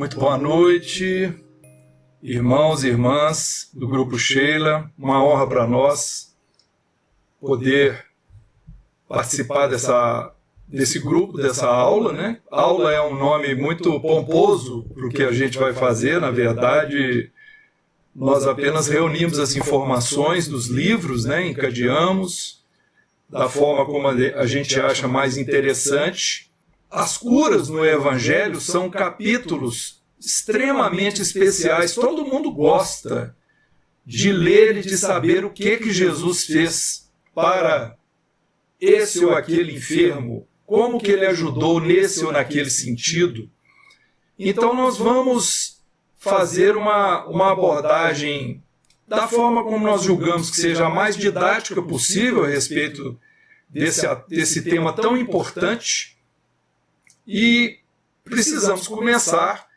Muito boa noite, irmãos e irmãs do Grupo Sheila. Uma honra para nós poder participar desse grupo, dessa aula, né? Aula é um nome muito pomposo para o que a gente vai fazer. Na verdade, nós apenas reunimos as informações dos livros, né? Encadeamos da forma como a gente acha mais interessante. As curas no Evangelho são capítulos extremamente especiais. Todo mundo gosta de ler e de saber o que Jesus fez para esse ou aquele enfermo, como que ele ajudou nesse ou naquele sentido. Então nós vamos fazer uma abordagem da forma como nós julgamos que seja a mais didática possível a respeito desse tema tão importante. E precisamos começar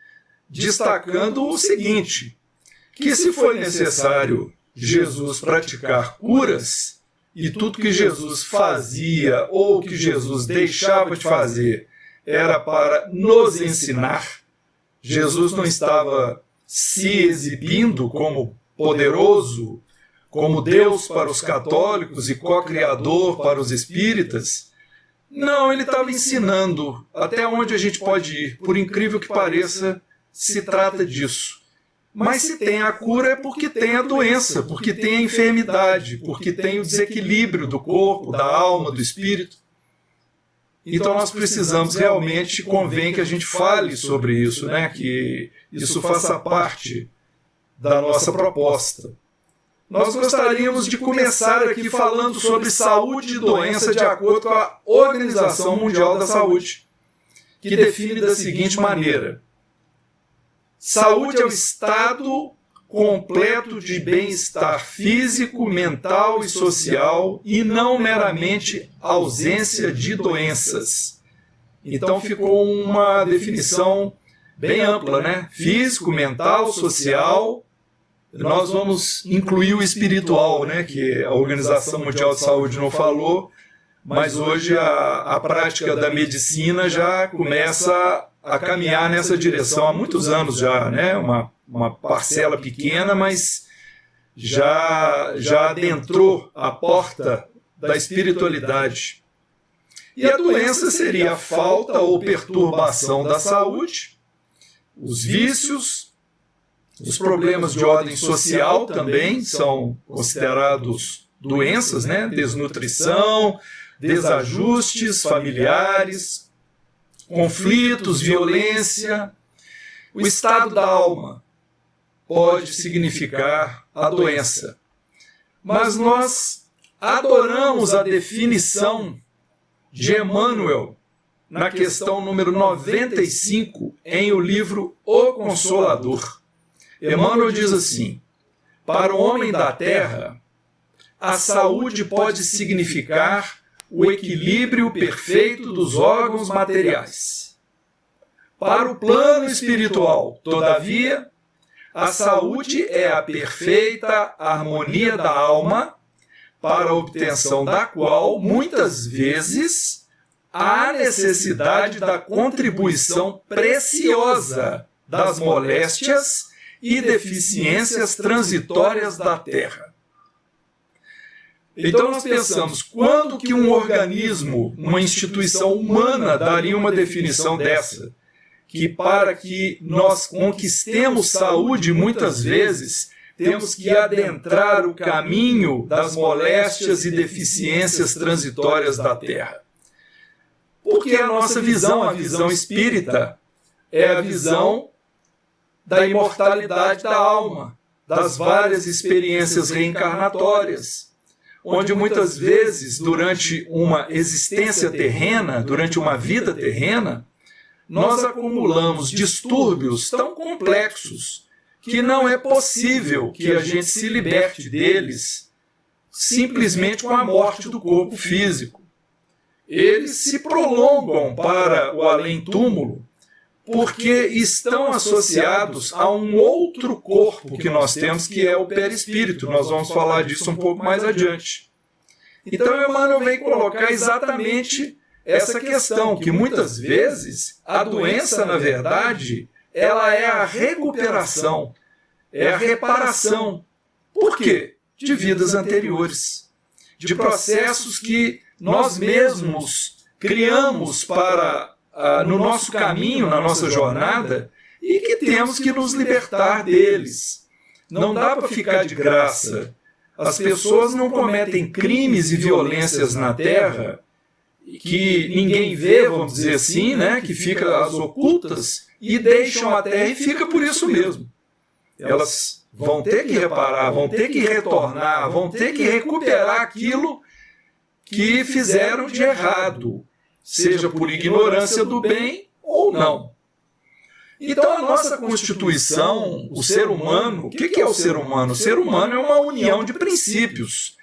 destacando o seguinte, que se foi necessário Jesus praticar curas, e tudo que Jesus fazia ou que Jesus deixava de fazer era para nos ensinar, Jesus não estava se exibindo como poderoso, como Deus para os católicos e co-criador para os espíritas. Não, ele estava ensinando até onde a gente pode ir. Por incrível que pareça, se trata disso. Mas se tem a cura é porque tem a doença, porque tem a enfermidade, porque tem o desequilíbrio do corpo, da alma, do espírito. Então nós precisamos realmente, convém que a gente fale sobre isso, né? Que isso faça parte da nossa proposta. Nós gostaríamos de começar aqui falando sobre saúde e doença de acordo com a Organização Mundial da Saúde, que define da seguinte maneira: saúde é o estado completo de bem-estar físico, mental e social e não meramente ausência de doenças. Então ficou uma definição bem ampla, né? Físico, mental, social. Nós vamos incluir o espiritual, né, que a Organização Mundial de Saúde não falou, mas hoje a prática da medicina já começa a caminhar nessa direção há muitos anos já, né, uma parcela pequena, mas já adentrou a porta da espiritualidade. E a doença seria a falta ou perturbação da saúde, os vícios, os problemas de ordem social também são considerados doenças, né? Desnutrição, desajustes familiares, conflitos, violência. O estado da alma pode significar a doença. Mas nós adoramos a definição de Emmanuel na questão número 95 em o livro O Consolador. Emmanuel diz assim: para o homem da terra, a saúde pode significar o equilíbrio perfeito dos órgãos materiais. Para o plano espiritual, todavia, a saúde é a perfeita harmonia da alma, para a obtenção da qual, muitas vezes, há necessidade da contribuição preciosa das moléstias e deficiências transitórias da Terra. Então nós pensamos, quando que um organismo, uma instituição humana daria uma definição dessa? Que para que nós conquistemos saúde, muitas vezes, temos que adentrar o caminho das moléstias e deficiências transitórias da Terra. Porque a nossa visão, a visão espírita, é a visão da imortalidade da alma, das várias experiências reencarnatórias, onde muitas vezes, durante uma existência terrena, durante uma vida terrena, nós acumulamos distúrbios tão complexos que não é possível que a gente se liberte deles simplesmente com a morte do corpo físico. Eles se prolongam para o além-túmulo, porque estão associados a um outro corpo que nós temos, que é o perispírito. Nós vamos falar disso um pouco mais adiante. Então, Emmanuel vem colocar exatamente essa questão, que muitas vezes a doença, na verdade, ela é a recuperação, é a reparação. Por quê? De vidas anteriores, de processos que nós mesmos criamos para no nosso caminho, na nossa jornada, e que temos que nos libertar deles. Não dá para ficar de graça. As pessoas não cometem crimes e violências na Terra que ninguém vê, vamos dizer assim, né? Que ficam às ocultas e deixam a Terra e fica por isso mesmo. Elas vão ter que reparar, vão ter que retornar, vão ter que recuperar aquilo que fizeram de errado, seja por ignorância do bem ou não. Então a nossa Constituição, o ser humano, o que é o ser humano? O ser humano é uma união de princípios,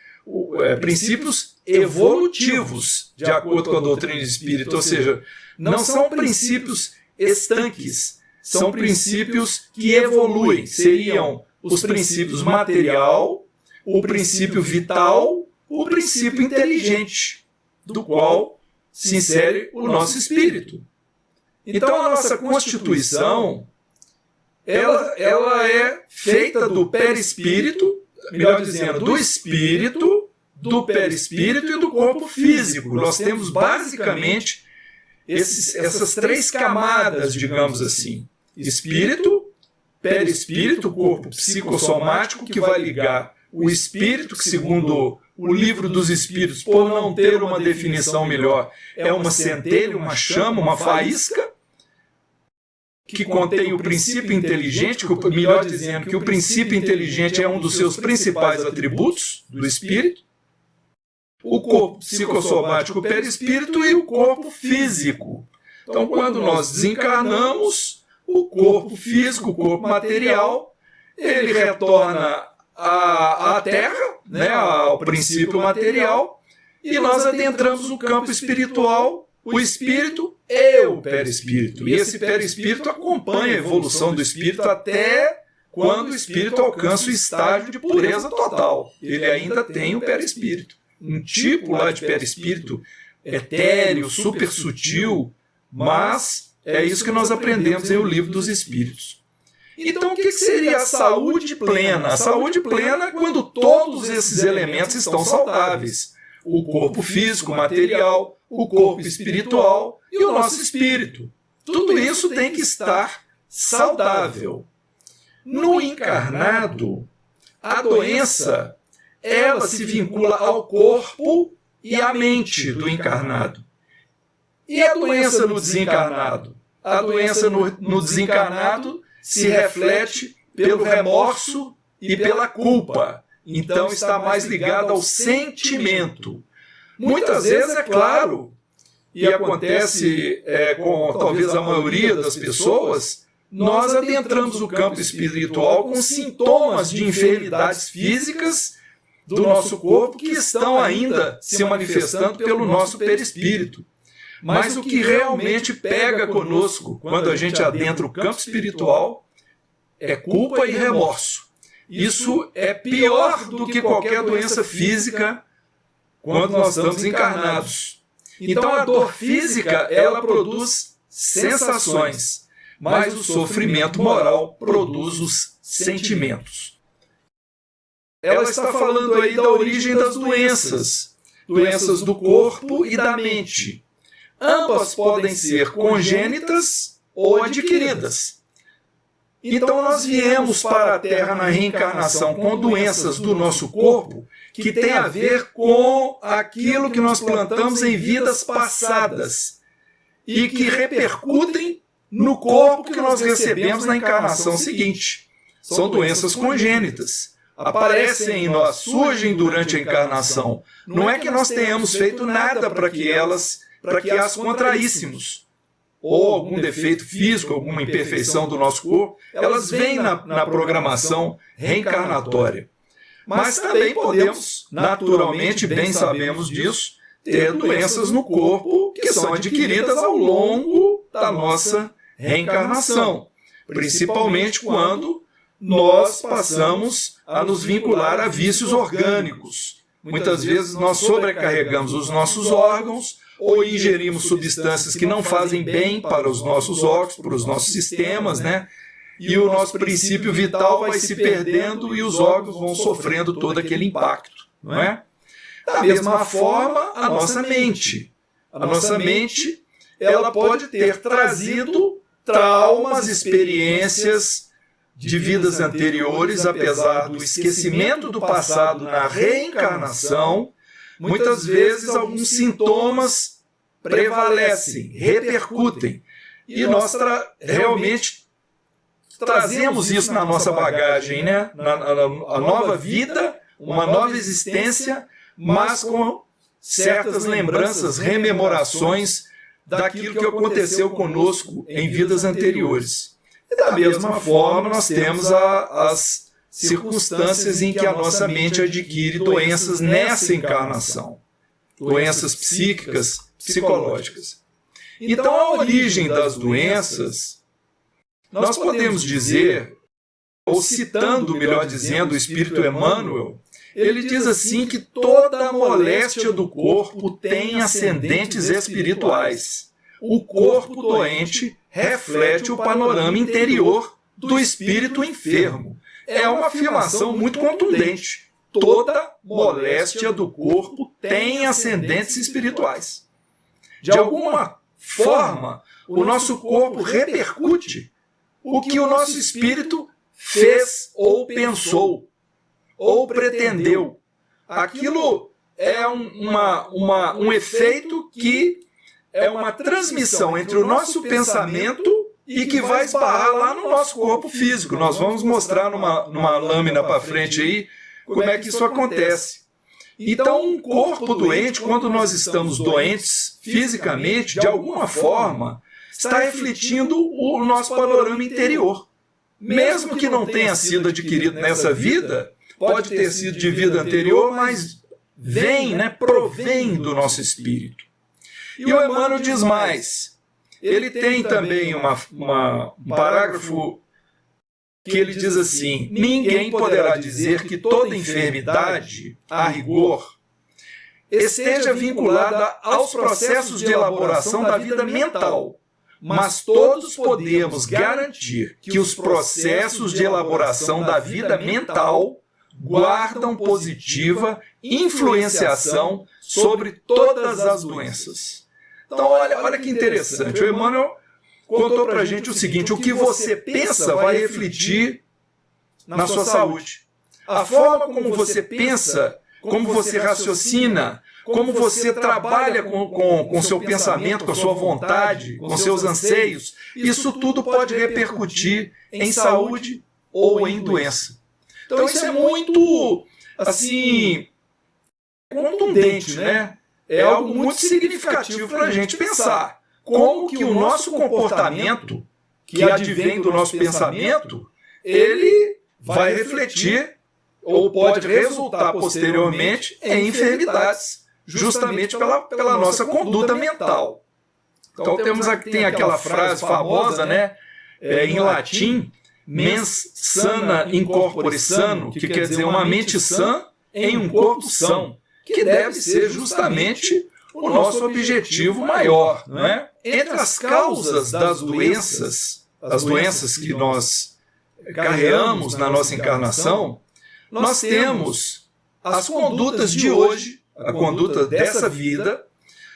princípios evolutivos, de acordo com a doutrina espírita, ou seja, não são princípios estanques, são princípios que evoluem, seriam os princípios material, o princípio vital, o princípio inteligente, do qual se insere o nosso espírito. Então a nossa Constituição, ela é feita do perispírito, melhor dizendo, do espírito, do perispírito e do corpo físico. Nós temos basicamente essas três camadas, digamos assim. Espírito, perispírito, corpo psicossomático, que vai ligar o espírito, que segundo o livro dos espíritos, por não ter uma definição melhor, é uma centelha, uma chama, uma faísca, que contém o princípio inteligente, melhor dizendo, que o princípio inteligente é um dos seus principais atributos do espírito, o corpo psicossomático, o perispírito e o corpo físico. Então, quando nós desencarnamos, o corpo físico, o corpo material, ele retorna à Terra, né, ao princípio material, e nós adentramos o campo espiritual, o espírito e o perispírito. E esse perispírito acompanha a evolução do espírito até quando o espírito alcança o estágio de pureza total. Ele ainda tem o perispírito. Um tipo lá de perispírito etéreo, super sutil, mas é isso que nós aprendemos em O Livro dos Espíritos. Então, o que seria a saúde plena? A saúde plena é quando todos esses elementos estão saudáveis. O corpo físico, material, o corpo espiritual e o nosso espírito. Tudo isso tem que estar saudável. No encarnado, a doença, ela se vincula ao corpo e à mente do encarnado. E a doença no desencarnado? A doença no desencarnado se reflete pelo remorso e pela culpa. Então está mais ligado ao sentimento. Muitas vezes, é claro, e acontece com talvez a maioria das pessoas, nós adentramos o campo espiritual com sintomas de enfermidades físicas do nosso corpo que estão ainda se manifestando pelo nosso perispírito. Mas o que realmente pega conosco quando a gente adentra o campo espiritual é culpa e remorso. Isso é pior do que qualquer doença física quando nós estamos encarnados. Então a dor física, ela produz sensações, mas o sofrimento moral produz os sentimentos. Ela está falando aí da origem das doenças, doenças do corpo e da mente. Ambas podem ser congênitas ou adquiridas. Então nós viemos para a Terra na reencarnação com doenças do nosso corpo que tem a ver com aquilo que nós plantamos em vidas passadas e que repercutem no corpo que nós recebemos na encarnação seguinte. São doenças congênitas. Aparecem em nós, surgem durante a encarnação. Não é que nós tenhamos feito nada para que as contraíssemos, ou algum defeito físico, alguma imperfeição do nosso corpo, elas vêm na programação reencarnatória. Mas também podemos, naturalmente, bem sabemos disso, ter doenças no corpo que são adquiridas ao longo da nossa reencarnação, principalmente quando nós passamos a nos vincular a vícios orgânicos, Muitas vezes nós sobrecarregamos os nossos órgãos ou ingerimos substâncias que não fazem bem para os nossos órgãos, para os nossos sistemas, né? E o nosso princípio vital vai se perdendo e os órgãos vão sofrendo todo aquele impacto, não é? Da mesma forma, a nossa mente. A nossa mente, ela pode ter trazido traumas, experiências de vidas anteriores, apesar do esquecimento do passado na reencarnação. Muitas vezes alguns sintomas prevalecem, repercutem, e nós realmente trazemos isso na nossa bagagem, né? A nova vida, uma nova existência, mas com certas lembranças, rememorações daquilo que aconteceu conosco em vidas anteriores. E da mesma forma, nós temos as circunstâncias em que a nossa mente adquire doenças nessa encarnação, doenças psíquicas, psicológicas. Então, a origem das doenças, nós podemos dizer, ou citando, melhor dizendo, o Espírito Emmanuel, ele diz assim que toda a moléstia do corpo tem ascendentes espirituais. O corpo doente reflete o panorama interior do espírito enfermo. É uma afirmação muito contundente. Toda moléstia do corpo tem ascendentes espirituais. De alguma forma, o nosso corpo repercute o que o nosso espírito fez ou pensou, ou pretendeu. Aquilo é um efeito que é uma transmissão entre o nosso pensamento e que vai esbarrar lá no nosso corpo físico. Nós vamos mostrar numa lâmina para frente aí como é que isso acontece. Então, um corpo doente, quando nós estamos doentes fisicamente, de alguma forma, está refletindo o nosso panorama interior. Mesmo que não tenha sido adquirido nessa vida, pode ter sido de vida anterior, mas vem, né, provém do nosso espírito. E o Emmanuel diz mais. Ele tem também um parágrafo que ele diz assim: ninguém poderá dizer que toda enfermidade, a rigor, esteja vinculada aos processos de elaboração da vida mental, mas todos podemos garantir que os processos de elaboração da vida mental guardam positiva influenciação sobre todas as doenças. Então, olha que interessante. O Emmanuel contou para a gente o seguinte: o que você pensa vai refletir na sua saúde. A forma como você pensa, como você raciocina, como você trabalha com o seu pensamento, com a sua vontade, com seus anseios, isso tudo pode repercutir em saúde ou em doença. Então isso é muito, assim, contundente, né? É algo muito significativo para a gente pensar. Como que o nosso comportamento, que advém do nosso pensamento, ele vai refletir ou pode resultar posteriormente em enfermidades, justamente pela nossa conduta mental. Então tem aquela frase famosa, né, em latim, mens sana in corpore sano, que quer dizer uma mente sã em um corpo são, que deve ser justamente o nosso objetivo maior, não é? Entre as causas das doenças, as doenças que nós carregamos na nossa encarnação, nós temos as condutas de hoje, a conduta dessa vida,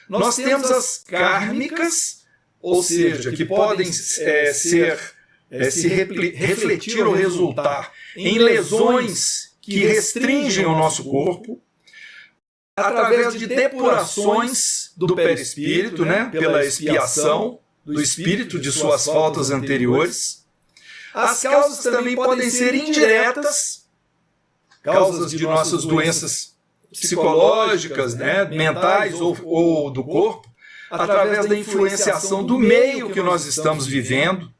nós temos as kármicas, ou seja, que podem refletir ou resultar em lesões que restringem o nosso corpo, através de depurações do perispírito, né, pela expiação do espírito de suas faltas anteriores. As causas também podem ser indiretas, causas de nossas doenças psicológicas, né, mentais ou do corpo, através da influenciação do meio que nós estamos vivendo,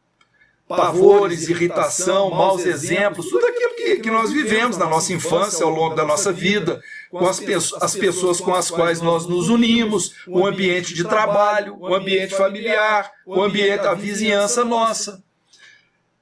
pavores, irritação, maus exemplos, tudo aquilo que nós vivemos na nossa infância, ao longo da nossa vida, com as pessoas com as quais nós nos unimos, o ambiente de trabalho, o ambiente familiar, o ambiente da vizinhança nossa.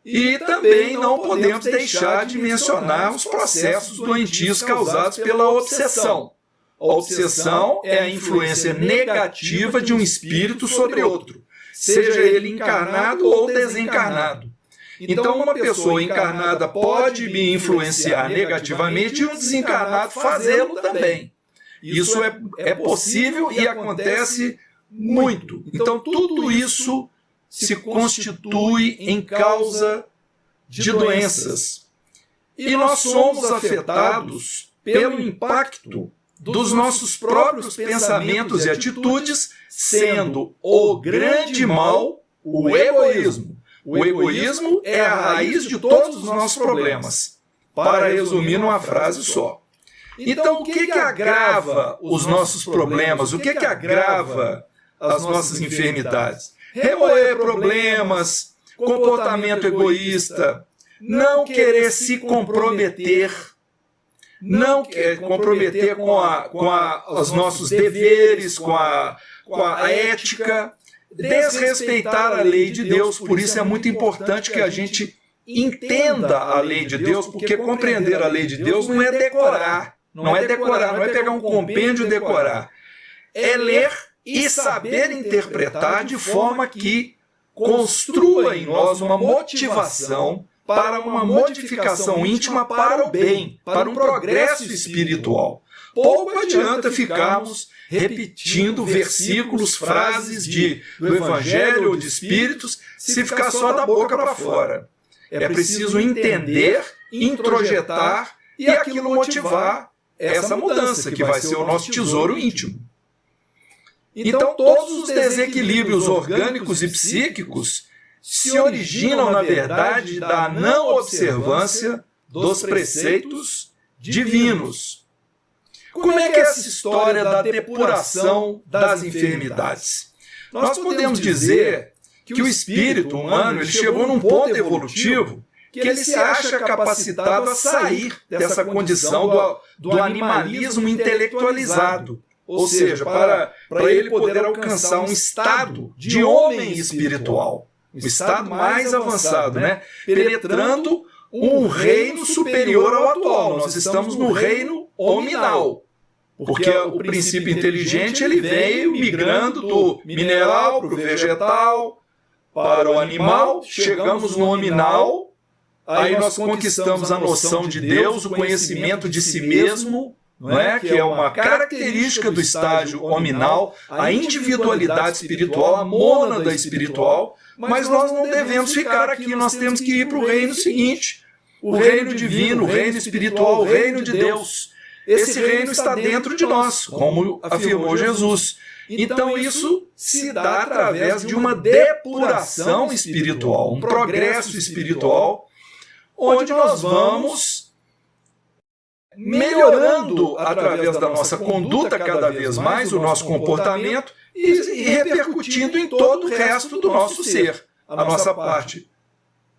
E também não podemos deixar de mencionar os processos doentios causados pela obsessão. A obsessão é a influência negativa de um espírito sobre outro, seja ele encarnado ou desencarnado. Então, uma pessoa encarnada pode me influenciar negativamente e um desencarnado fazê-lo também. Isso é possível e acontece muito. Então, tudo isso se constitui em causa de doenças. E nós somos afetados pelo impacto dos nossos próprios pensamentos e atitudes, sendo o grande mal o egoísmo. O egoísmo é a raiz de todos os nossos problemas. Para resumir numa frase só. Então, o que agrava os nossos problemas? O que agrava as nossas enfermidades? Remoer problemas, comportamento egoísta, não querer se comprometer, não querer comprometer com os nossos deveres, com a ética, desrespeitar a lei de Deus. Por isso é muito importante que a gente entenda a lei de Deus, porque compreender a lei de Deus não é decorar, não é pegar um compêndio e decorar. É ler e saber interpretar de forma que construa em nós uma motivação para uma modificação íntima para o bem, para um progresso espiritual. Pouco adianta ficarmos repetindo versículos, frases do Evangelho ou de Espíritos, se ficar só da boca para fora. É preciso entender, introjetar e aquilo motivar essa mudança, que vai ser o nosso tesouro íntimo. Então, todos os desequilíbrios orgânicos e psíquicos se originam, na verdade, da não observância dos preceitos divinos. Como é que é essa história da depuração das enfermidades? Nós podemos dizer que o espírito humano ele chegou num ponto evolutivo que ele se acha capacitado a sair dessa condição do animalismo intelectualizado. Ou seja, para ele poder alcançar um estado de homem espiritual, um estado mais avançado, né? Penetrando um reino superior ao atual. Nós estamos no reino hominal, porque o princípio inteligente ele veio migrando do mineral para o vegetal, para o animal, chegamos no hominal, aí nós conquistamos a noção de Deus, o conhecimento de si mesmo, não é? Que é uma característica do estágio hominal, a individualidade espiritual, a mônada espiritual, mas nós não devemos ficar aqui, nós temos que ir para o reino seguinte, o reino divino, o reino espiritual, o reino de Deus. Esse reino está dentro de nós, como afirmou Jesus. Então isso se dá através de uma depuração espiritual, um progresso espiritual, onde nós vamos melhorando através da nossa conduta cada vez mais, o nosso comportamento e repercutindo em todo o resto do nosso ser, a nossa parte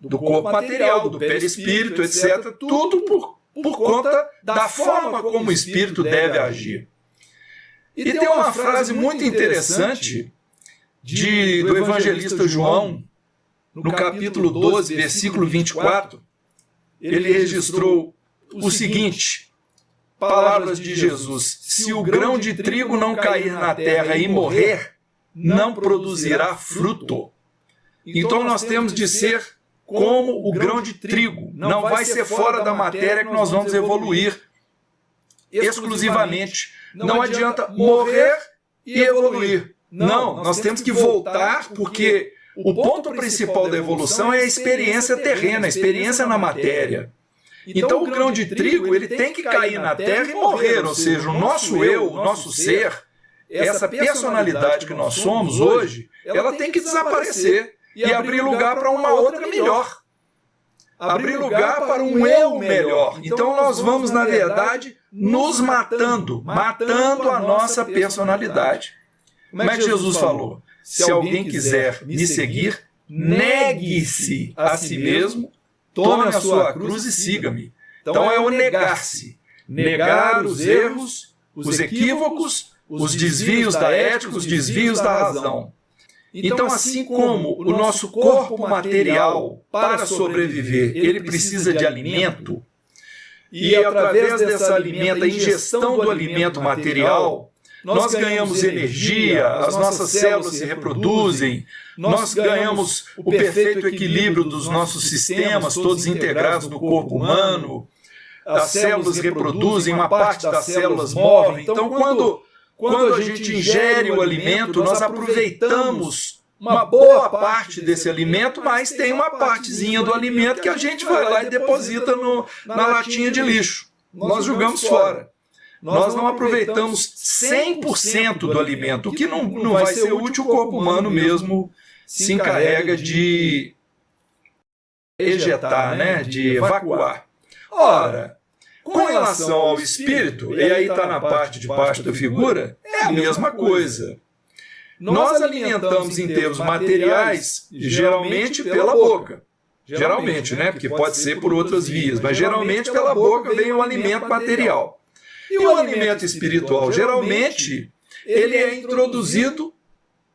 do corpo material, do perispírito, etc. Tudo por conta da forma como o espírito deve agir. E tem uma frase muito interessante do evangelista João, no capítulo 12, versículo 24, ele registrou o seguinte, palavras de Jesus: se o grão de trigo não cair na terra e morrer, não produzirá fruto. Então nós temos de ser como o grão de trigo. Não vai ser fora da matéria que nós vamos evoluir exclusivamente. Não adianta morrer e evoluir. Não, nós temos que voltar, porque o ponto principal da evolução é a experiência terrena, a experiência na matéria. Então o grão de trigo ele tem que cair na terra e morrer, ou seja, o nosso eu, o nosso ser, essa personalidade que nós somos hoje, ela tem que desaparecer e abrir lugar para uma outra melhor. Abrir lugar para um eu melhor. Então nós vamos, na verdade, nos matando a nossa personalidade. Como é que Jesus falou? Se alguém quiser me seguir, negue-se a si mesmo, tome a sua cruz e siga-me. Então é o negar-se. Negar os erros, os equívocos, os desvios da ética, os desvios da razão. Então, assim como o nosso corpo material, para sobreviver, ele precisa de alimento, e através dessa alimento, a ingestão do alimento material, nós ganhamos energia, as nossas células se reproduzem, nós ganhamos o perfeito equilíbrio dos nossos sistemas, todos integrados no corpo humano, as células reproduzem, uma parte das células morre. Então, quando a gente ingere o alimento, nós aproveitamos uma boa parte desse alimento, mas tem uma partezinha do alimento que a gente vai lá e deposita na latinha de lixo. Nós jogamos fora. Nós não aproveitamos 100% do alimento, o que não vai ser útil. O corpo humano mesmo se encarrega de ejetar, né? De evacuar. Ora, com relação ao espírito, e aí está na parte de baixo da figura, é a mesma coisa. Nós alimentamos em termos materiais, geralmente pela boca. Geralmente, né? Porque pode ser por outras vias, mas geralmente pela boca vem o alimento material. E o alimento espiritual, geralmente, ele é introduzido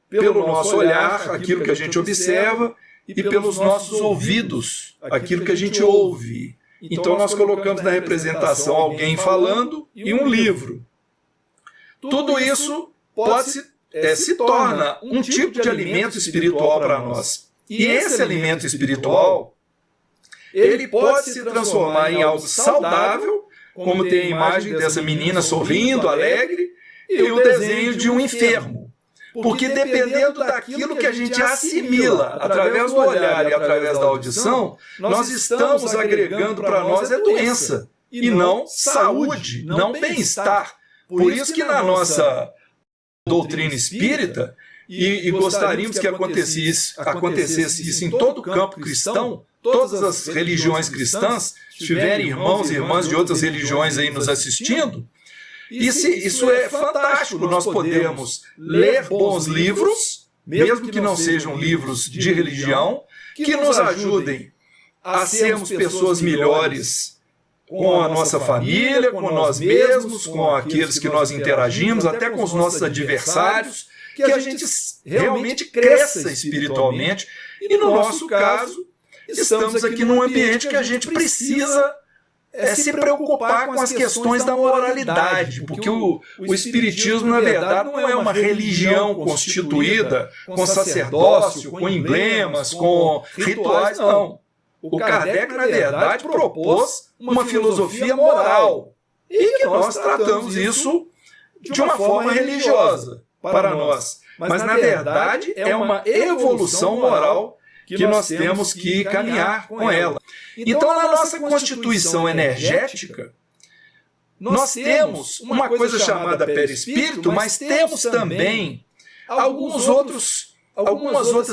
pelo nosso olhar, aquilo que a gente observa, e pelos nossos ouvidos, aquilo que a gente ouve. Então nós colocamos na representação alguém falando e um livro. Tudo isso se torna um tipo de alimento espiritual para nós. E esse alimento espiritual, ele pode se transformar em algo saudável, como tem a imagem dessa menina sorrindo, alegre, e o desenho de um enfermo. Porque dependendo daquilo que a gente assimila através do olhar e através da audição, nós estamos agregando para nós a doença, e não saúde, não bem-estar. Por isso que na nossa doutrina espírita, e gostaríamos que acontecesse isso em todo o campo cristão, todas as religiões cristãs, se tiverem irmãos e irmãs de outras religiões aí nos assistindo, isso é fantástico. Nós podemos ler bons livros, mesmo que não sejam livros de religião, que nos ajudem a sermos pessoas melhores com a nossa família, com nós mesmos, com aqueles que nós interagimos, até com os nossos adversários, que a gente realmente cresça espiritualmente. E no nosso caso, estamos aqui num ambiente que a gente precisa se preocupar com as questões da moralidade, porque o Espiritismo, na verdade, não é uma religião constituída com sacerdócio, com emblemas, com rituais, não. O Kardec, na verdade, propôs uma filosofia moral, e que nós tratamos isso de uma forma religiosa para nós. Mas, na verdade, é uma evolução moral que nós temos que caminhar com ela. Então, na nossa constituição energética, nós temos uma coisa chamada perispírito, mas temos também algumas outras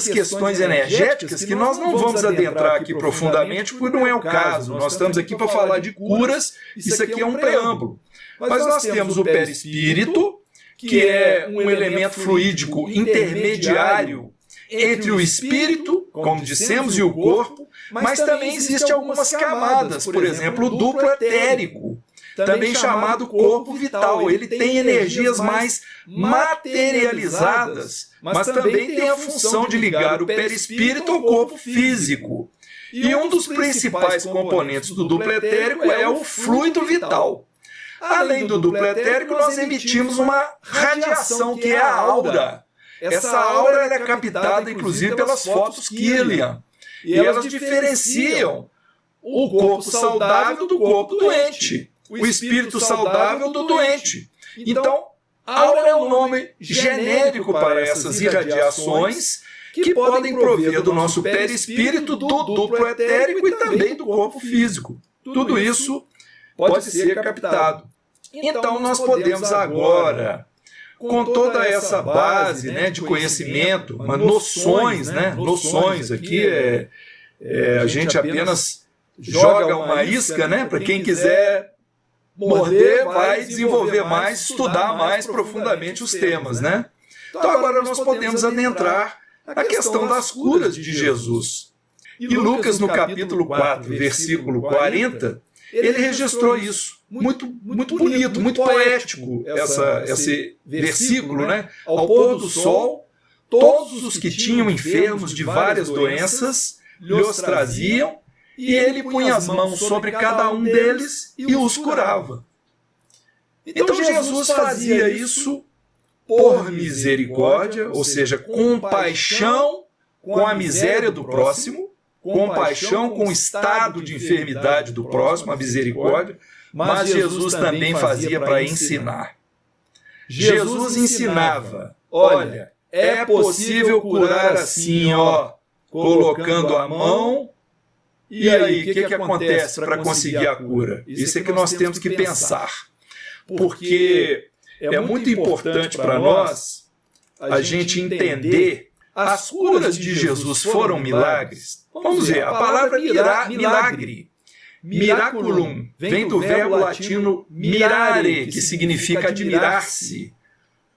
questões energéticas que nós não vamos adentrar aqui profundamente, porque não é o caso. Nós estamos aqui para falar de curas, isso aqui é um preâmbulo. Mas nós temos o perispírito, que é um elemento fluídico intermediário entre o espírito, como dissemos, e o corpo, mas também existem algumas camadas, por exemplo, o duplo etérico, também chamado corpo vital. Ele tem energias mais materializadas, mas também tem a função de ligar o perispírito ao corpo físico. E um dos principais componentes do duplo etérico é o fluido vital. Além do duplo etérico, nós emitimos uma radiação, que é a aura. Essa aura é captada, inclusive, pelas fotos Kirlian. E elas diferenciam o corpo saudável do corpo doente, o espírito saudável do doente. Então, aura é um nome genérico para essas irradiações que podem prover do nosso perispírito, do duplo etérico e também do corpo físico. Tudo isso pode ser captado. Então, nós podemos agora, com toda essa base, né, de conhecimento, noções, noções aqui, a gente apenas joga uma isca, né, para quem quiser morder, vai desenvolver mais, estudar mais profundamente os temas, né? Então agora nós podemos adentrar na questão das curas de Jesus. E Lucas, no capítulo 4, versículo 40, ele registrou isso. Muito bonito, muito poético esse versículo, né? Ao pôr do sol, todos os que tinham enfermos de várias doenças lhes traziam, e ele punha as mãos sobre cada um deles e os curava. Então Jesus fazia isso por misericórdia, ou seja, compaixão com a miséria do próximo, compaixão com o estado de enfermidade do próximo, a misericórdia, mas Jesus também fazia para ensinar. Jesus ensinava, olha, é possível curar assim, ó, colocando a mão. E aí, o que acontece para conseguir a cura? Isso é que nós temos que pensar. Porque é muito importante para nós a gente entender as curas de Jesus foram milagres. Vamos ver, a palavra milagre, miraculum, vem do verbo latino mirare, que significa admirar-se,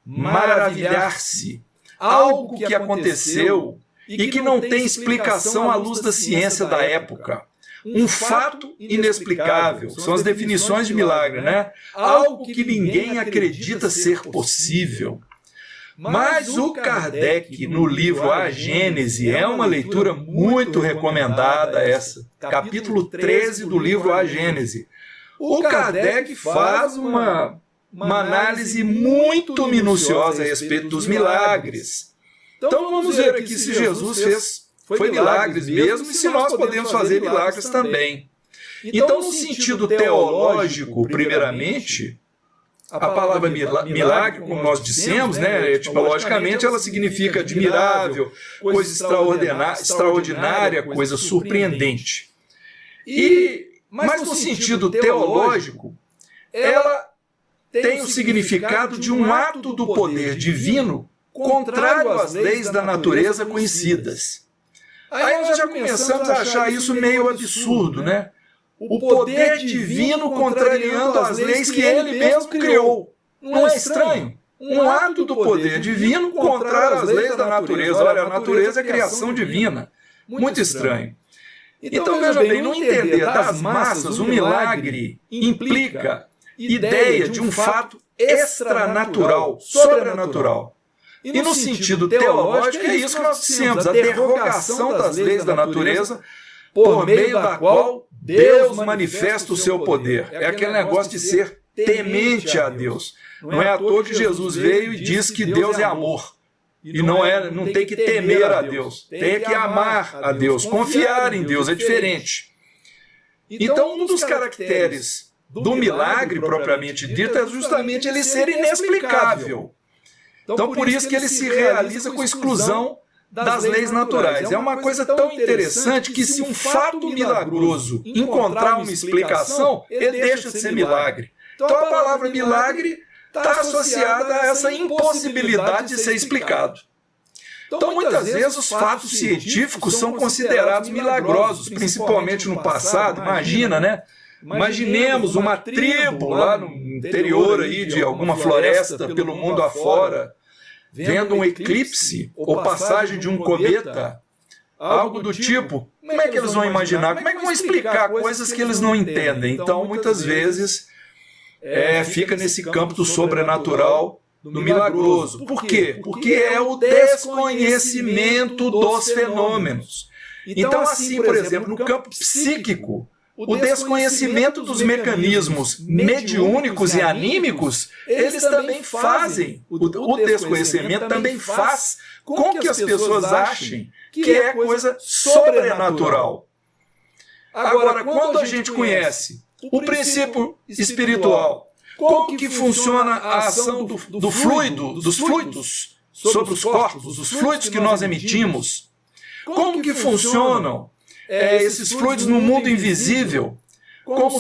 maravilhar-se. Algo que aconteceu e que não tem explicação à luz da ciência da época. Um fato inexplicável. São as definições de milagre, né? Algo que ninguém acredita ser possível. Mas o Kardec, no livro A Gênese, é uma leitura muito recomendada essa. Capítulo 13 do livro A Gênese. O Kardec faz uma análise muito minuciosa a respeito dos milagres. Então vamos ver aqui se Jesus foi milagres mesmo e se nós podemos fazer milagres também. Então, no sentido teológico, primeiramente, a palavra milagre, como nós dissemos, né, etimologicamente, ela significa admirável, coisa extraordinária, coisa surpreendente. Mas no sentido teológico, ela tem o significado de um ato do poder divino contrário às leis da natureza conhecidas. Aí nós já começamos a achar isso meio absurdo, né? O poder divino contrariando as leis que ele mesmo criou. Não é estranho? Um ato do poder divino contrário às leis da natureza. Olha, a natureza é criação divina. Muito estranho. Então, veja bem, no entender das massas, o milagre implica ideia de um fato extranatural, sobrenatural. E no sentido teológico é isso que nós dissemos, a derrogação das leis da natureza por meio da qual Deus manifesta o seu poder. É aquele negócio de ser temente a Deus. Não é à toa que Jesus veio e disse que Deus é amor. E não tem que temer a Deus, tem que amar a Deus, confiar em Deus, é diferente. Então, um dos caracteres do milagre propriamente dito é justamente ele ser inexplicável. Então, por isso que ele se realiza com exclusão das leis naturais. É uma coisa tão interessante que se um fato milagroso encontrar uma explicação, ele deixa de ser milagre. Então, a palavra milagre está associada a essa impossibilidade de ser explicado. Então, muitas vezes, os fatos científicos são considerados milagrosos, principalmente no passado. Imagina, né? Imaginemos uma tribo lá no interior aí de alguma floresta pelo mundo afora, vendo um eclipse ou passagem de um cometa, algo do tipo. Como é que eles vão imaginar? Como é que vão explicar coisas que eles não entendem? Então, muitas vezes, fica nesse campo do sobrenatural, do milagroso. Por quê? Porque é o desconhecimento dos fenômenos. Então, assim, por exemplo, no campo psíquico, o desconhecimento dos mecanismos mediúnicos e anímicos, eles também fazem, o desconhecimento também faz com que as pessoas achem que é coisa sobrenatural. Agora, quando a gente conhece o princípio espiritual, como que funciona a ação do fluido, dos fluidos sobre os corpos, os fluidos que nós emitimos, como que funcionam esses fluidos no mundo invisível, como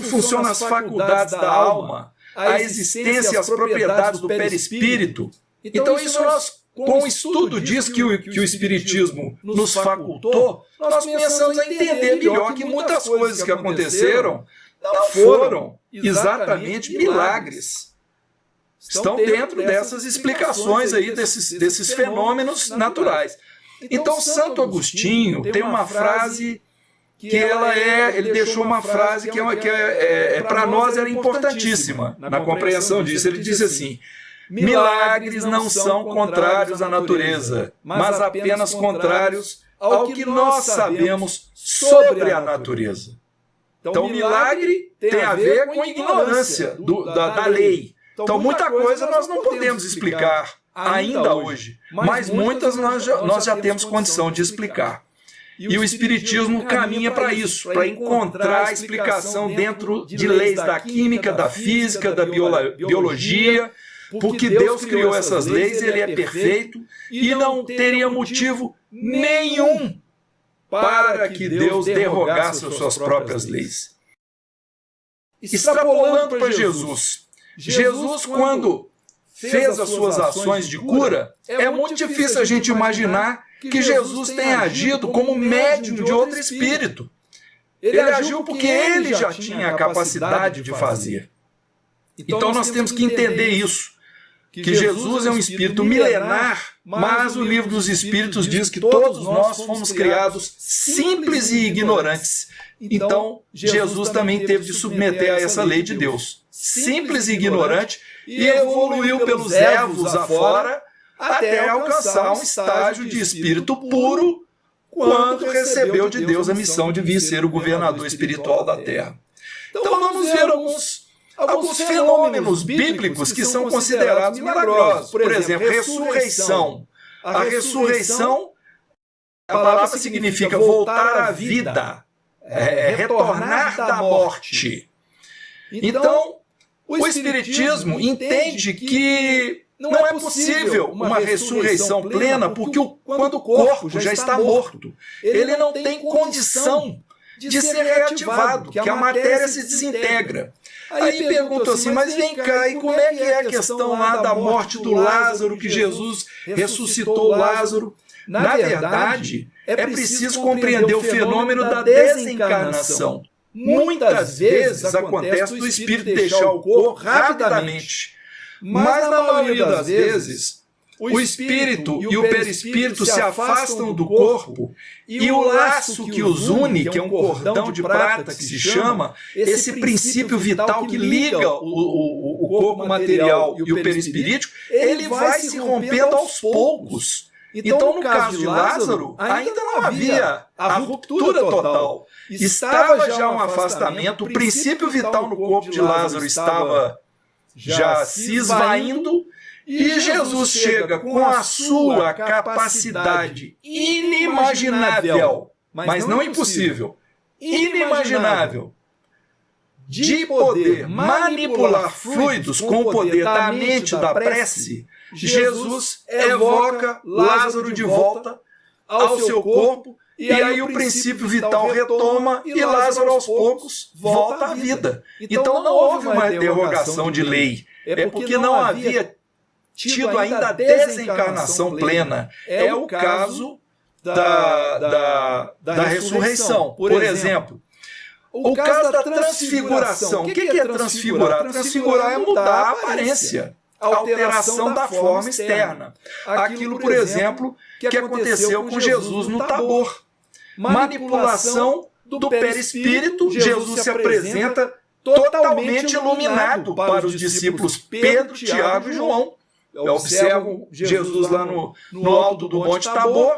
funcionam as faculdades da alma, a existência e as propriedades do perispírito. Então isso nós, com o estudo disso que o Espiritismo nos facultou, nós começamos a entender melhor que muitas coisas que aconteceram não foram exatamente milagres. Estão dentro dessas explicações aí desses fenômenos naturais. Então, Santo Agostinho tem uma frase que ele deixou uma frase que para nós era importantíssima na compreensão disso. Ele disse assim: Milagres não são contrários à natureza, mas apenas contrários ao que nós sabemos sobre a natureza. Então, milagre tem a ver com ignorância da lei. Então, muita coisa nós não podemos explicar ainda hoje, mas muitas nós já temos condição de explicar. E o Espiritismo caminha para isso, para encontrar a explicação dentro de leis da química, da física, da biologia, porque Deus criou essas leis, Ele é perfeito e não teria motivo nenhum para que Deus derrogasse as suas próprias leis. Extrapolando para Jesus. Jesus, quando fez as suas ações de cura, é muito difícil a gente imaginar que Jesus tenha agido como médium de outro espírito. Ele agiu porque ele já tinha a capacidade de fazer. Então nós temos que entender isso, que Jesus é um espírito milenar, mas o livro dos Espíritos diz que todos nós fomos criados simples e ignorantes. Então Jesus também teve de submeter a essa lei de Deus. Simples e ignorante, e evoluiu pelos ervos afora até alcançar um estágio de espírito puro quando recebeu de Deus a missão de vir ser o governador espiritual da Terra. Então vamos ver alguns fenômenos bíblicos que são considerados milagrosos. Por exemplo, ressurreição. A ressurreição, a palavra significa voltar à vida, retornar da morte. Então, o Espiritismo entende que não é possível uma ressurreição plena, porque quando o corpo já está morto, ele não tem condição de ser reativado, que a matéria se desintegra. Aí perguntam assim, mas vem cá, e como é que é a questão lá da morte do Lázaro, que Jesus ressuscitou Lázaro? Na verdade, é preciso compreender o fenômeno da desencarnação. Muitas vezes acontece do espírito deixar o corpo rapidamente, mas na maioria das vezes o espírito e o perispírito se afastam do corpo e o laço que os une, que é um cordão de prata que se chama, esse princípio vital que liga o corpo material e o perispirítico, ele vai se rompendo aos poucos. Então, no caso de Lázaro, ainda não havia a ruptura total. Estava já um afastamento, o princípio vital no corpo de Lázaro estava já se esvaindo, e Jesus chega com a sua capacidade inimaginável, mas não impossível, inimaginável, de poder manipular fluidos com o poder da mente da prece. Jesus evoca Lázaro de volta ao seu corpo, e aí o princípio vital retoma e Lázaro aos poucos volta à vida. Então não houve uma interrogação de lei, é porque não havia tido ainda a desencarnação plena. É o caso da ressurreição. Por exemplo, o caso da transfiguração. O que é transfigurar? Transfigurar é mudar a aparência, a alteração da forma externa. Aquilo, por exemplo, que aconteceu com Jesus no Tabor. Manipulação do perispírito, Jesus se apresenta totalmente iluminado para os discípulos Pedro, Tiago e João. Observam Jesus lá no alto do Monte Tabor,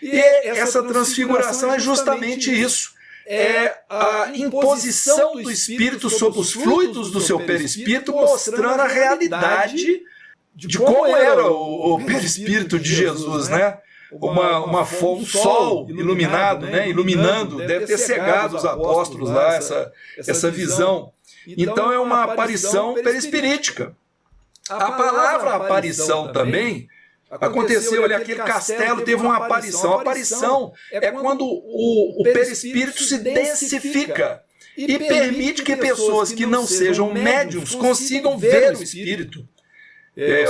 e essa transfiguração é justamente isso. É a imposição do Espírito sobre os fluidos do seu perispírito, mostrando a realidade de como era o perispírito de Jesus, né? Um sol iluminado, né? Iluminando, deve ter cegado os apóstolos lá, essa visão. Então é uma aparição perispirítica. A palavra aparição também aconteceu ali, aquele castelo teve uma aparição. A aparição é quando o perispírito se densifica e permite que pessoas que não sejam médiums consigam ver o espírito,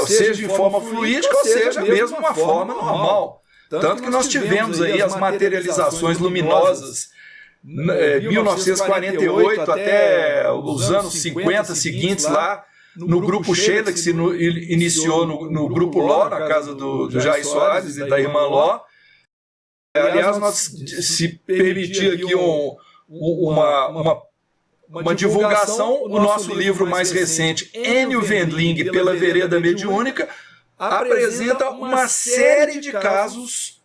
seja em forma fluídica ou seja mesmo uma forma normal. Tanto que nós tivemos aí as materializações luminosas 1948 até os anos 50 seguintes lá, no grupo Sheila, que se iniciou no grupo Ló, na casa do Jair Soares e da irmã Ló. Aliás, nós se permitir aqui uma divulgação, o nosso livro mais recente, Enio Wendling, Pela Vereda Mediúnica, apresenta uma série de casos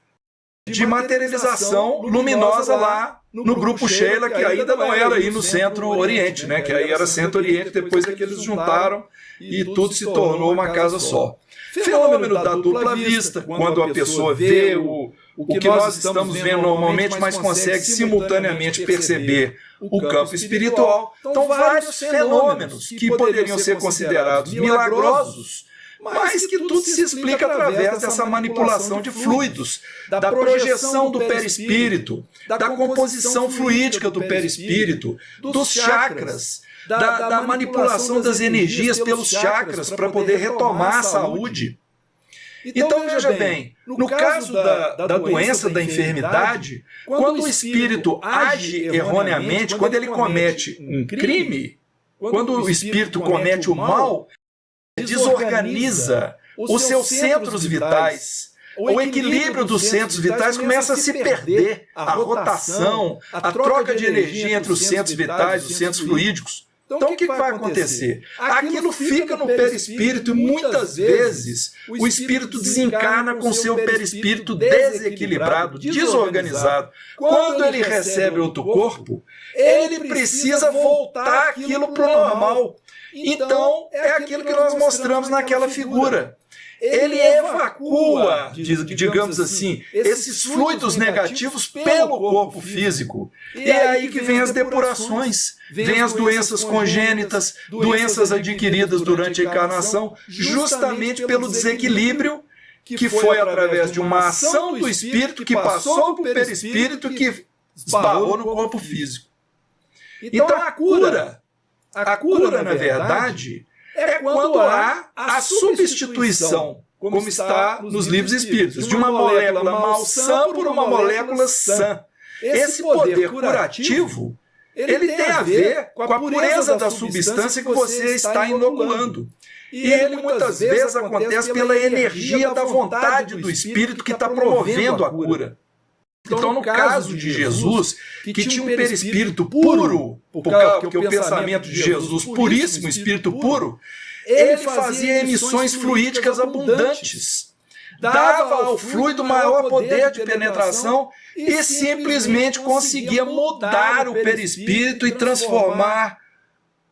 de materialização luminosa lá no Grupo Sheila, que ainda não era aí no Centro-Oriente, né? Que aí era Centro-Oriente, depois é que eles juntaram e tudo se tornou uma casa só. Fenômeno da dupla vista, quando a pessoa vê o que nós estamos vendo normalmente, mas consegue simultaneamente perceber o campo espiritual. Então, vários fenômenos que poderiam ser considerados milagrosos, mas que tudo se explica através dessa manipulação de fluidos, da projeção do perispírito, da composição fluídica do perispírito, dos chakras, da manipulação das energias pelos chakras para poder retomar a saúde. Então, veja bem, no caso da doença, da enfermidade, quando o espírito age erroneamente, quando ele comete um crime, quando o espírito comete o mal, desorganiza os seus centros vitais. O equilíbrio dos centros vitais começa a se perder. A rotação, a troca de energia entre os centros vitais, os centros fluídicos. Então, o que vai acontecer? Aquilo fica no perispírito e muitas vezes o espírito desencarna com seu perispírito desequilibrado, desorganizado. Quando ele recebe outro corpo, ele precisa voltar aquilo para o normal. Então, é aquilo que nós mostramos naquela figura. Ele evacua, digamos assim, esses fluidos negativos pelo corpo físico. E é aí que vem as depurações, vem as doenças congênitas, doenças adquiridas durante a encarnação, justamente pelo desequilíbrio que foi através de uma ação do espírito que passou para o perispírito e que esbarrou no corpo físico. Então a cura, na verdade, é quando há a substituição, como está nos livros espíritos, de uma molécula malsã por uma molécula sã. Esse poder curativo, ele tem a ver com a pureza da substância que você está inoculando. E ele muitas vezes acontece pela energia da vontade do espírito que está promovendo a cura. Então, no caso de Jesus, que tinha um perispírito puro, porque o pensamento de Jesus, puríssimo, espírito puro, ele fazia emissões fluídicas abundantes, dava ao fluido maior poder de penetração e simplesmente conseguia mudar o perispírito e transformar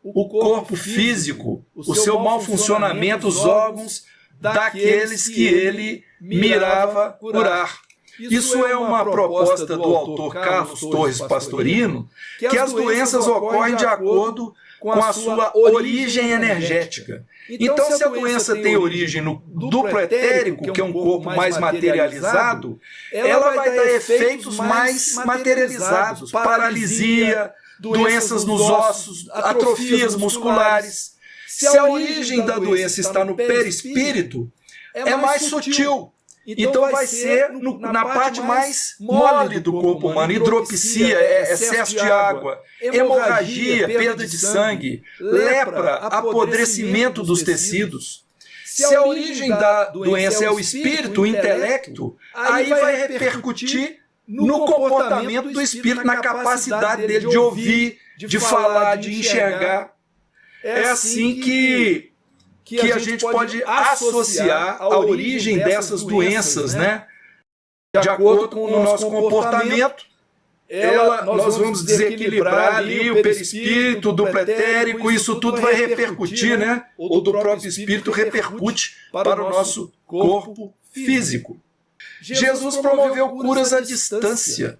o corpo físico, o seu mau funcionamento, os órgãos daqueles que ele mirava curar. Isso é uma proposta do autor Carlos Torres Pastorino, que as doenças ocorrem de acordo com a sua origem energética. Então, se a doença tem origem no duplo etérico, que é um corpo mais materializado, ela vai dar efeitos mais materializados, paralisia, doenças nos ossos, atrofias musculares. Se a origem da doença está no perispírito, é mais sutil. Então vai ser na parte mais mole do corpo humano, hidropsia, excesso de água, hemorragia, perda de sangue, lepra, apodrecimento dos tecidos. Se a origem da doença é o espírito, o intelecto, aí vai repercutir no comportamento do espírito, na capacidade dele de ouvir, de falar, de enxergar. É assim que a gente pode associar a origem dessas doenças, né? De acordo com o nosso comportamento, nós vamos desequilibrar ali o perispírito, o duplo etérico, isso tudo vai repercutir, né? Ou do próprio espírito repercute para o nosso corpo físico. Jesus promoveu curas à distância.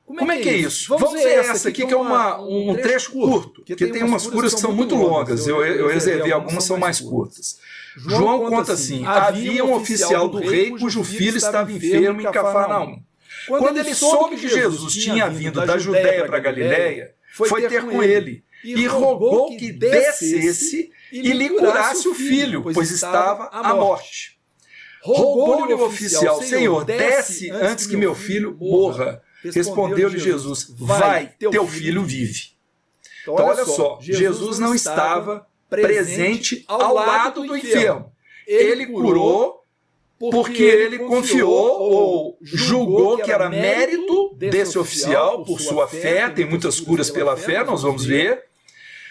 Como é que é isso? Vamos ver essa aqui, que é um trecho curto, que tem umas curas que são muito longas. Eu reservei algumas, são mais curtas. João conta assim: havia um oficial do rei cujo filho estava enfermo em Cafarnaum. Quando ele soube que Jesus tinha vindo da Judéia para a Galiléia, foi ter com ele e rogou que descesse e lhe curasse o filho, pois estava à morte. Rogou-lhe o oficial: Senhor, desce antes que meu filho morra. Respondeu-lhe Jesus: vai, teu filho vive. Então, olha só, Jesus não estava presente ao lado do enfermo. Ele curou porque ele confiou ou julgou que era mérito desse oficial por sua fé. Tem muitas curas pela fé, nós vamos ver.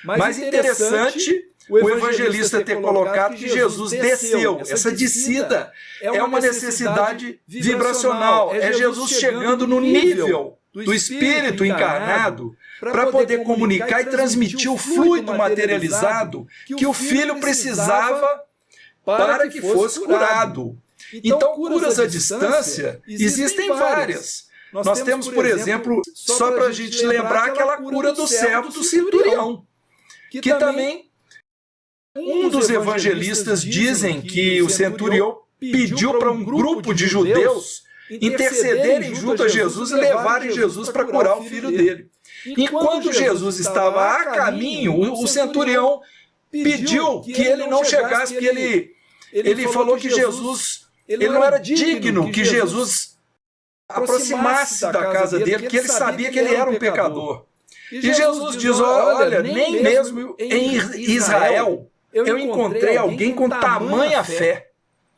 Mas interessante o evangelista ter colocado que Jesus desceu. Essa descida é uma necessidade vibracional. É Jesus chegando no nível do Espírito encarnado para poder comunicar e transmitir o fluido materializado que o Filho precisava para que fosse curado. Então, curas à distância existem várias. Nós temos, por exemplo, só para a gente lembrar aquela cura do servo do centurião, que também um dos evangelistas dizem que o centurião pediu para um grupo de judeus intercederem junto a Jesus e levarem Jesus para curar o filho dele. Enquanto Jesus estava a caminho, o centurião pediu que ele não chegasse, porque ele falou que Jesus, ele não era digno que Jesus aproximasse da casa dele, porque ele sabia que ele era um pecador. E Jesus diz, olha, nem mesmo em Israel eu encontrei alguém com tamanha fé.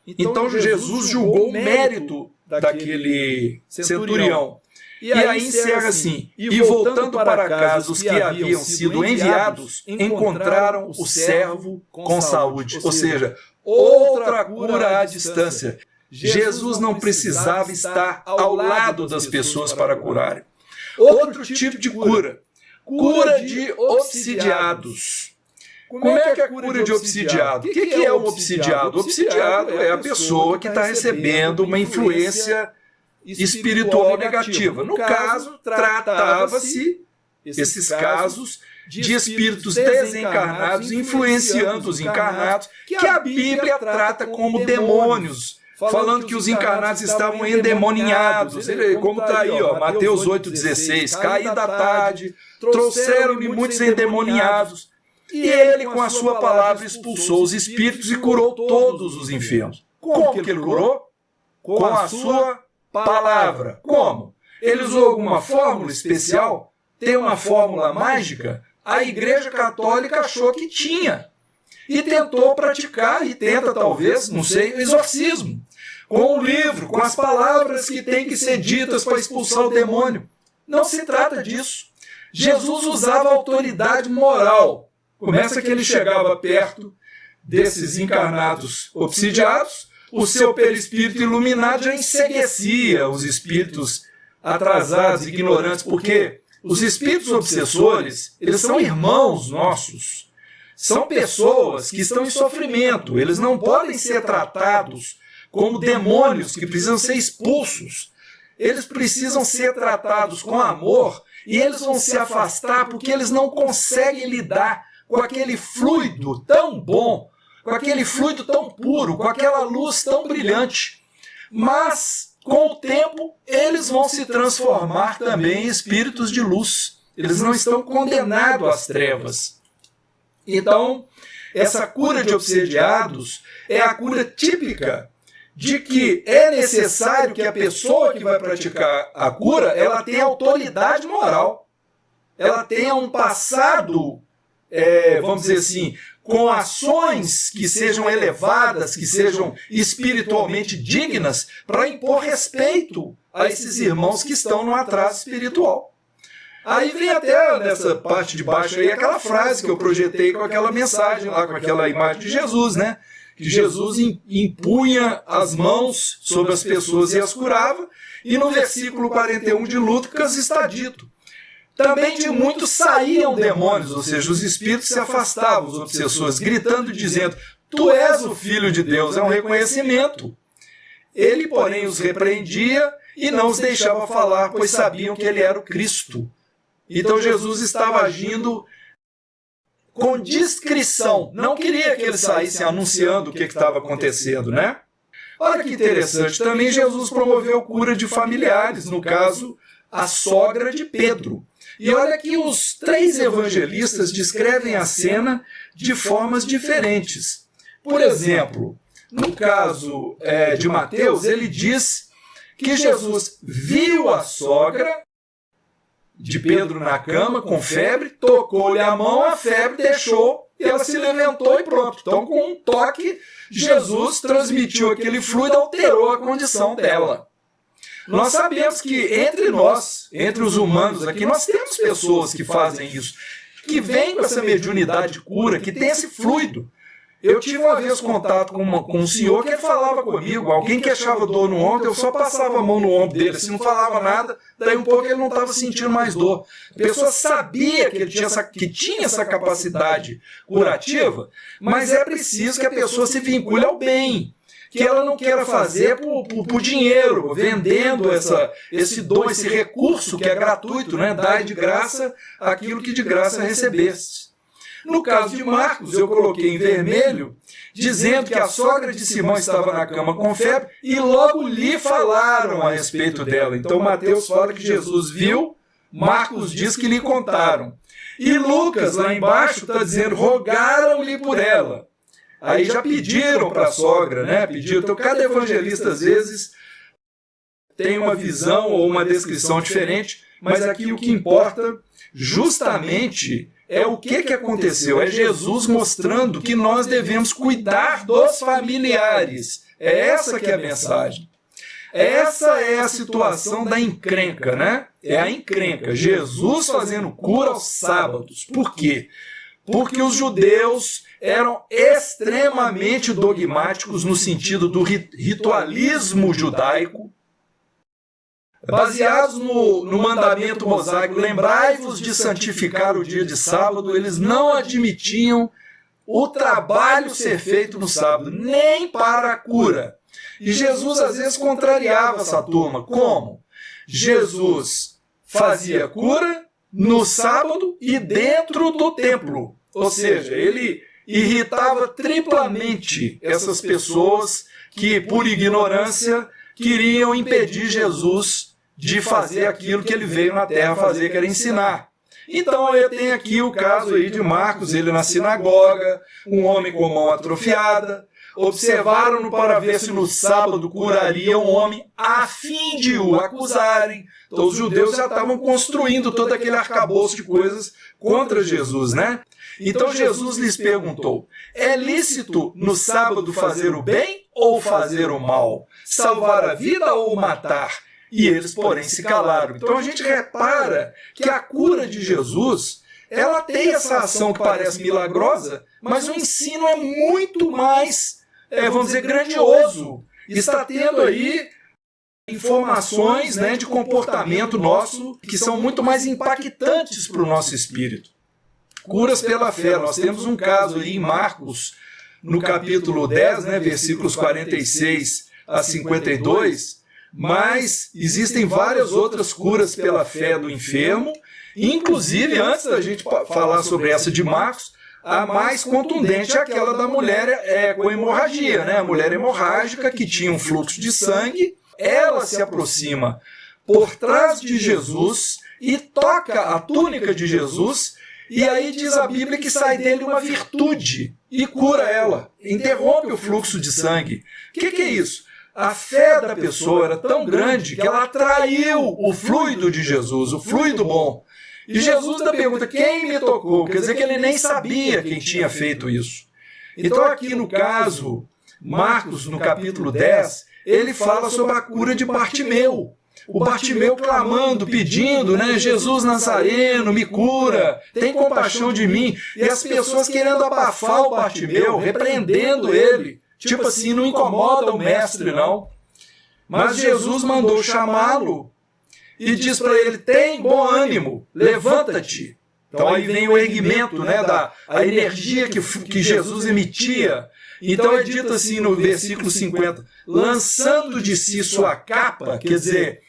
Então Jesus julgou o mérito daquele centurião. E aí encerra assim, e voltando para casa os que haviam sido enviados, encontraram o servo com saúde. Ou seja, outra cura à distância. Jesus não precisava estar ao lado das pessoas para curarem. Outro tipo de cura. Cura de obsidiados. Como é que é a cura de obsidiado? O que é um obsidiado? O obsidiado é a pessoa que está recebendo uma influência espiritual negativa. No caso, tratava-se, esses casos, de espíritos desencarnados influenciando os encarnados, que a Bíblia trata como demônios, falando que os encarnados estavam endemoninhados. Como está aí, Mateus 8,16, caí da tarde, trouxeram-lhe muitos endemoniados. E ele, com a sua palavra, expulsou os espíritos e curou todos os enfermos. Como que ele curou? Com a sua palavra. Como? Ele usou alguma fórmula especial? Tem uma fórmula mágica? A Igreja Católica achou que tinha. E tentou praticar, e tenta talvez, não sei, o exorcismo. Com o livro, com as palavras que têm que ser ditas para expulsar o demônio. Não se trata disso. Jesus usava autoridade moral. Começa que ele chegava perto desses encarnados obsidiados, o seu perispírito iluminado já enseguecia os espíritos atrasados, ignorantes, porque os espíritos obsessores, eles são irmãos nossos. São pessoas que estão em sofrimento, eles não podem ser tratados como demônios que precisam ser expulsos. Eles precisam ser tratados com amor e eles vão se afastar porque eles não conseguem lidar com aquele fluido tão bom, com aquele fluido tão puro, com aquela luz tão brilhante. Mas, com o tempo, eles vão se transformar também em espíritos de luz. Eles não estão condenados às trevas. Então, essa cura de obsediados é a cura típica de que é necessário que a pessoa que vai praticar a cura, ela tenha autoridade moral. Ela tenha um passado, vamos dizer assim, com ações que sejam elevadas, que sejam espiritualmente dignas, para impor respeito a esses irmãos que estão no atraso espiritual. Aí vem até nessa parte de baixo aí aquela frase que eu projetei com aquela mensagem lá, com aquela imagem de Jesus, né? Que Jesus impunha as mãos sobre as pessoas e as curava, e no versículo 41 de Lucas está dito: também de muitos saíam demônios, ou seja, os espíritos se afastavam, os obsessores, gritando e dizendo: tu és o Filho de Deus. É um reconhecimento. Ele, porém, os repreendia e não os deixava falar, pois sabiam que ele era o Cristo. Então Jesus estava agindo com discrição. Não queria que eles saíssem anunciando o que estava acontecendo, né? Olha que interessante. Também Jesus promoveu cura de familiares, no caso, a sogra de Pedro. E olha que os três evangelistas descrevem a cena de formas diferentes. Por exemplo, no caso de Mateus, ele diz que Jesus viu a sogra de Pedro na cama com febre, tocou-lhe a mão, a febre deixou e ela se levantou e pronto. Então, com um toque, Jesus transmitiu aquele fluido, alterou a condição dela. Nós sabemos que entre nós, entre os humanos aqui, nós temos pessoas que fazem isso, que vêm com essa mediunidade de cura, que tem esse fluido. Eu tive uma vez contato com um senhor que ele falava comigo, alguém que achava dor no ombro, eu só passava a mão no ombro dele, assim, não falava nada, daí um pouco ele não estava sentindo mais dor. A pessoa sabia que ele tinha essa capacidade curativa, mas é preciso que a pessoa se vincule ao bem, que ela não queira fazer por dinheiro, vendendo esse dom, esse recurso que é gratuito, né? Dai de graça aquilo que de graça recebeste. No caso de Marcos, eu coloquei em vermelho, dizendo que a sogra de Simão estava na cama com febre e logo lhe falaram a respeito dela. Então Mateus fala que Jesus viu, Marcos diz que lhe contaram. E Lucas, lá embaixo, está dizendo, rogaram-lhe por ela. Aí já pediram para a sogra, né? Pediram. Então cada evangelista, às vezes, tem uma visão ou uma descrição diferente, mas aqui o que importa justamente é o que aconteceu. É Jesus mostrando que nós devemos cuidar dos familiares. É essa que é a mensagem. Essa é a situação da encrenca, né? É a encrenca. Jesus fazendo cura aos sábados. Por quê? Porque os judeus eram extremamente dogmáticos no sentido do ritualismo judaico, baseados no mandamento mosaico, lembrai-vos de santificar o dia de sábado, eles não admitiam o trabalho ser feito no sábado, nem para a cura. E Jesus às vezes contrariava essa turma. Como? Jesus fazia cura no sábado e dentro do templo. Ou seja, ele irritava triplamente essas pessoas que, por ignorância, queriam impedir Jesus de fazer aquilo que ele veio na terra fazer, que era ensinar. Então eu tenho aqui o caso aí de Marcos, ele na sinagoga, um homem com mão atrofiada, observaram-no para ver se no sábado curaria um homem a fim de o acusarem. Então os judeus já estavam construindo todo aquele arcabouço de coisas contra Jesus, né? Então Jesus lhes perguntou, é lícito no sábado fazer o bem ou fazer o mal? Salvar a vida ou matar? E eles, porém, se calaram. Então a gente repara que a cura de Jesus, ela tem essa ação que parece milagrosa, mas o ensino é muito mais, vamos dizer, grandioso. Está tendo aí informações, né, de comportamento nosso que são muito mais impactantes para o nosso espírito. Curas pela fé. Nós temos um caso aí em Marcos, no capítulo 10, né, versículos 46 a 52, mas existem várias outras curas pela fé do enfermo, inclusive, antes da gente falar sobre essa de Marcos, a mais contundente é aquela da mulher com hemorragia, né? A mulher hemorrágica que tinha um fluxo de sangue, ela se aproxima por trás de Jesus e toca a túnica de Jesus, e aí diz a Bíblia que sai dele uma virtude e cura ela, interrompe o fluxo de sangue. O que é isso? A fé da pessoa era tão grande que ela atraiu o fluido de Jesus, o fluido bom. E Jesus ainda pergunta, quem me tocou? Quer dizer que ele nem sabia quem tinha feito isso. Então aqui no caso, Marcos, no capítulo 10, ele fala sobre a cura de Bartimeu. O Bartimeu clamando, pedindo, né? Jesus Nazareno, me cura, tem compaixão de mim. E as pessoas querendo abafar o Bartimeu, repreendendo ele. Tipo assim, não incomoda o mestre, não. Mas Jesus mandou chamá-lo e diz para ele, tem bom ânimo, levanta-te. Então aí vem o erguimento, né, a energia que Jesus emitia. Então é dito assim no versículo 50, lançando de si sua capa, quer dizer,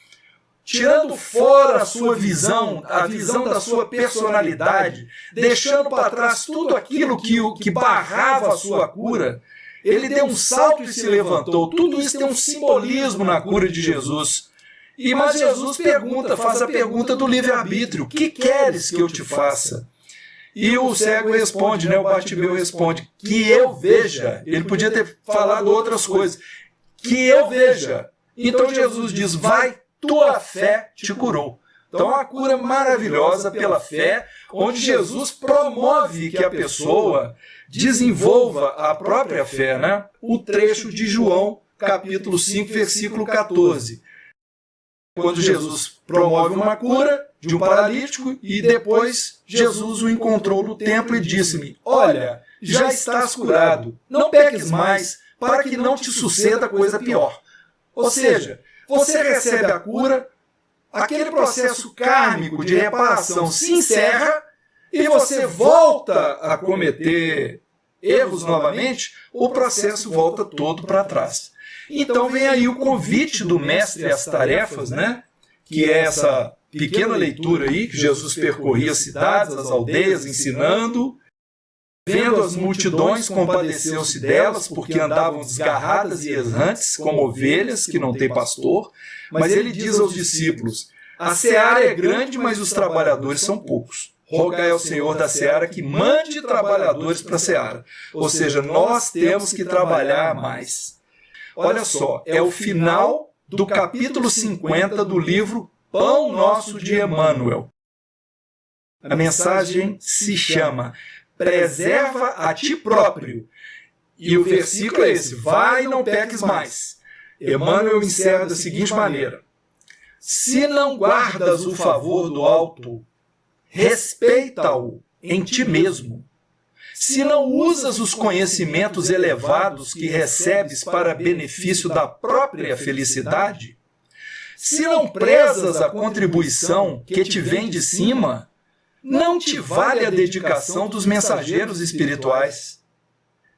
tirando fora a sua visão, a visão da sua personalidade, deixando para trás tudo aquilo que barrava a sua cura, ele deu um salto e se levantou. Tudo isso tem um simbolismo na cura de Jesus. Mas Jesus faz a pergunta do livre-arbítrio, que queres que eu te faça? E o cego responde, né, o Bartimeu responde, que eu veja. Ele podia ter falado outras coisas. Que eu veja. Então Jesus diz, vai, tua fé te curou. Então, uma cura maravilhosa pela fé, onde Jesus promove que a pessoa desenvolva a própria fé, né? O trecho de João, capítulo 5, versículo 14. Quando Jesus promove uma cura de um paralítico e depois Jesus o encontrou no templo e disse-lhe: olha, já estás curado, não peques mais, para que não te suceda coisa pior. Ou seja, você recebe a cura, aquele processo kármico de reparação se encerra e você volta a cometer erros novamente, o processo volta todo para trás. Então vem aí o convite do mestre às tarefas, né? Que é essa pequena leitura aí, que Jesus percorria as cidades, as aldeias, ensinando. Vendo as multidões, compadeceu-se delas, porque andavam desgarradas e errantes, como ovelhas que não têm pastor. Mas ele diz aos discípulos: a seara é grande, mas os trabalhadores são poucos. Rogai ao Senhor da seara que mande trabalhadores para a seara. Ou seja, nós temos que trabalhar mais. Olha só, é o final do capítulo 50 do livro Pão Nosso de Emmanuel. A mensagem se chama Preserva a ti próprio. E o versículo é esse: vai e não peques mais. Emmanuel encerra da seguinte maneira: se não guardas o favor do alto, respeita-o em ti mesmo. Se não usas os conhecimentos elevados que recebes para benefício da própria felicidade, se não prezas a contribuição que te vem de cima, não te vale a dedicação dos mensageiros espirituais.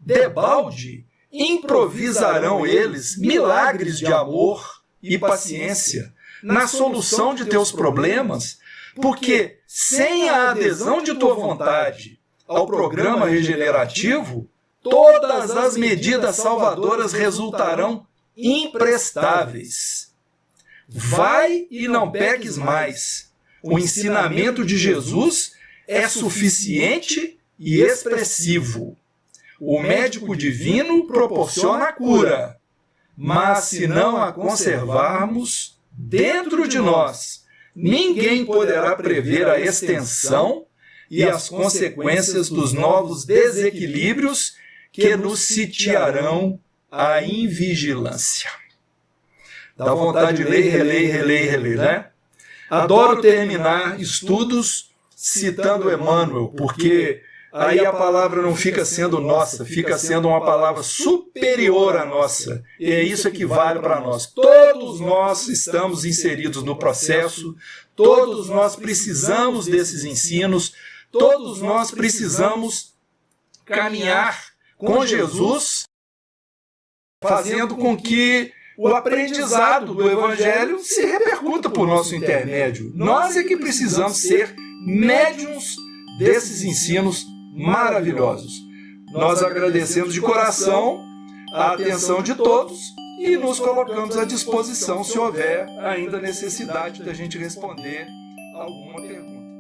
Debalde, improvisarão eles milagres de amor e paciência na solução de teus problemas, porque sem a adesão de tua vontade ao programa regenerativo, todas as medidas salvadoras resultarão imprestáveis. Vai e não peques mais. O ensinamento de Jesus é suficiente e expressivo. O médico divino proporciona a cura, mas se não a conservarmos dentro de nós, ninguém poderá prever a extensão e as consequências dos novos desequilíbrios que nos sitiarão a invigilância. Dá vontade de ler, reler, né? Adoro terminar estudos citando Emmanuel, porque aí a palavra não fica sendo nossa, fica sendo uma palavra superior à nossa. E é isso que vale para nós. Todos nós estamos inseridos no processo, todos nós precisamos desses ensinos, todos nós precisamos caminhar com Jesus, fazendo com que o aprendizado do Evangelho se repercuta por nosso intermédio. Nós é que precisamos ser médiuns desses ensinos maravilhosos. Nós agradecemos de coração a atenção de todos e nos colocamos à disposição se houver ainda necessidade da gente responder alguma pergunta.